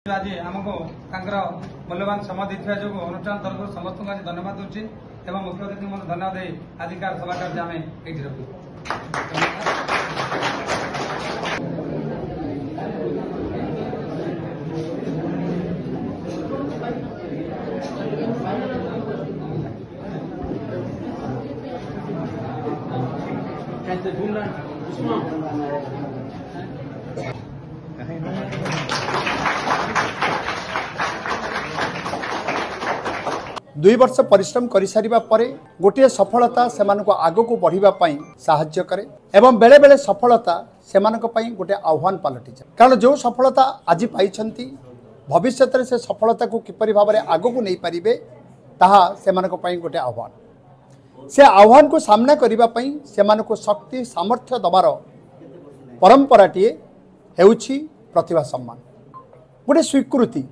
आज आमको मूल्यवान समय देता जो अनुष्ठान तरफ समस्त आज धन्यवाद दूसरी एवं मुख्य अतिथि मैं धन्यवाद दे आदिकार सभा कार्य आम ये रखू। 2 वर्ष परिश्रम कर सारिबा परे गोटे सफलता सेमानक आगो को बढ़िबा पई सहाय्य करे एवं बेले बेले सफलता सेमानक पई गोटे आह्वान पलटि जाए। कारण जो सफलता आज पाइछंती भविष्य में से सफलता को किपरि भाबरे आगो को नहीं पारिबे ताहा सेमानक पई गोटे आह्वान। से आह्वान को सामना करिबा पई सेमानक शक्ति सामर्थ्य दबार परंपराटी हेउछि प्रतिभा सम्मान गोटे स्वीकृति।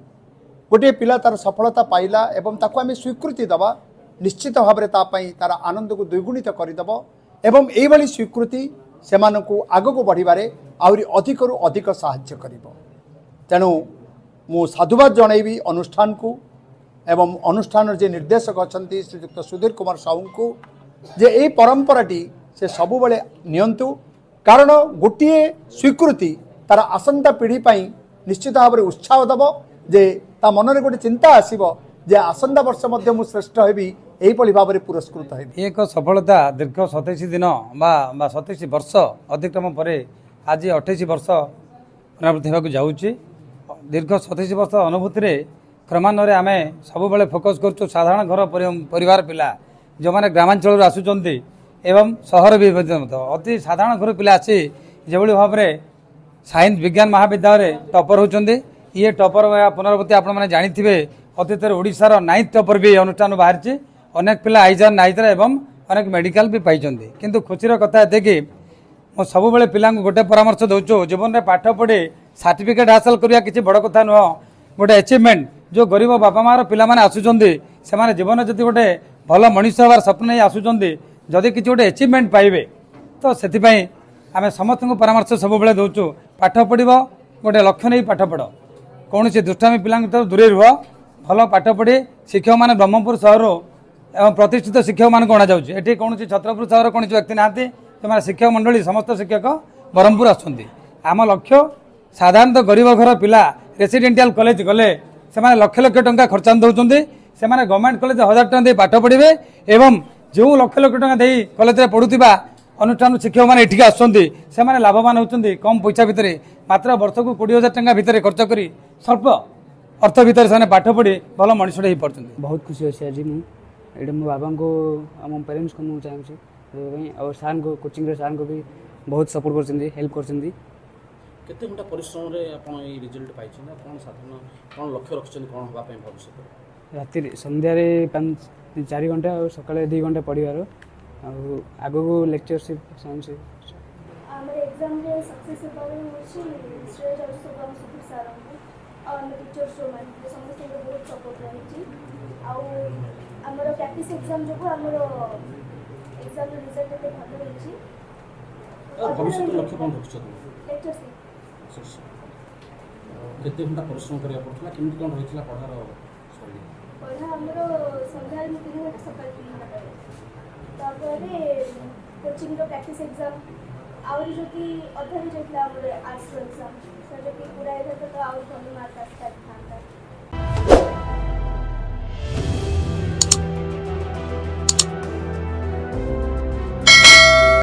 गोटे पिला तार सफलता पाइला एवं ताको आमे स्वीकृति दबा निश्चित भाव में तार आनंद को द्विगुणित करदेव एवं यही स्वीकृति सेमानकु आगको बढ़िबारे आउरी अधिकरु अधिक सहाय्य करिवो। तेणु मु साधुवाद जनैबी अनुष्ठान को एवं अनुष्ठान जे निर्देशक अछंती श्रीयुक्त सुधीर कुमार साहू को जे एई परंपराटी से सबु बेले नियंतु। कारण गोटे स्वीकृति तार आसंता पीढ़ी पई निश्चित भाव में उत्साह दब जे ता मनरे गोटे चिंता आसीबो जे आसंदा वर्ष मध्य मु श्रेष्ठ हेबी एही पली भाव में पुरस्कृत हेबी। एक सफलता दीर्घ 27 दिन बा 27 वर्ष अतिक्रम पर आज 28 वर्ष अनुभूति होगा जाऊँगी। दीर्घ 27 वर्ष अनुभूति रे क्रमान्वये आम सब बेले फोकस करूँ साधारण घर परिवार पिला जो मैंने ग्रामांचल आसुचंती एवं सहर भी अति साधारण घर पिला आसी जो भाव में साइंस विज्ञान महाविद्यालय टॉपर होती ये टॉपर पुनरावृत्ति आपण मैंने जानी अतीत ओडिशार 9th टॉपर भी अनुष्ठान बाहरी अनेक पिला आईजार नाइजर एवं अनेक मेडिकल भी पाई किंतु खुशीर कथा ये कि मो सब बेले पिला गोटे परामर्श दूचु जीवन में पाठ पढ़ी सर्टिफिकेट हासिल करवा किसी बड़ कथा नुह गोटे अचिवमेंट जो गरीब बापा मार पिला माने आसुचंदी से जीवन जदि गोटे भल मनीष हबार स्वप्न नहीं आसुचंदी जदि किसी गोटे अचिवमेंट पाइबे तो से आम समस्त परामर्श सब बेले दूचु पाठ पढ़ गोटे लक्ष्य नहीं पाठ पढ़ कौन से दुष्टामी पिला दूरे रुह भल पाठ पढ़ी शिक्षक मैंने ब्रह्मपुर सहर एवं प्रतिष्ठित शिक्षक मान अणा जाऊँगी कौन छत्रपुर सहर कौन व्यक्ति नहांती से शिक्षक मंडली समस्त शिक्षक ब्रह्मपुर आम लक्ष्य साधारणतः गरीब घर पिला रेसिडेंटियल कॉलेज गले से लक्ष लक्ष टंका खर्चा दौरान से गवर्नमेंट कॉलेज 1000 टंका दे पाठ पढ़े एवं जो लक्ष लक्ष टंका दे कॉलेज में पढ़ुवा अनुष्ठान शिक्षक मैंने एठिक आसुँच लाभवान होती कम पैसा भितर मात्र वर्ष को 20,000 टंका भितर खर्च कर स्वल्प अर्थ भितर से पाठ पढ़ी भल मनुष्य हो पार्टी। बहुत खुशी अच्छी आज मुझे मो बाबा को आम पेरेंट्स को मुझे चाहिए और सार को कोचिंग सार को भी बहुत सपोर्ट कर हेल्प कर केते घंटा परिश्रम रे आपण ए रिजल्ट पाइ छी ना कोन साधारण कोन लक्ष्य रखछन कोन होबा पे भविष्य राति संध्या रे 4 घंटा और सकाळे 2 घंटा पढिबारो और आगो को लेक्चरशिप साइंस हमर एग्जाम रे सक्सेस पावे होछि श्रेय और सुगम सुखी सार और टीचर सो मान समस्त को बहुत सपोर्ट रही छी और हमर प्रैक्टिस एग्जाम जो हमर एग्जाम रिजल्ट ते भलो होछि और भविष्य लक्ष्य कोन रखछ लेक्चरशिप केते घंटा परिश्रम करिया पड़थला केमि कोन रहितला पढ़ार शैली पढ़ा हमरो संध्या में 3 घंटा सकाळ 3 घंटा तापरे कोचिंग रो प्रैक्टिस एग्जाम और जो कि अधर जेतला हमरे आर्ट्स एग्जाम सजे कि पूरा इधर तो और कम मार्क आस्ता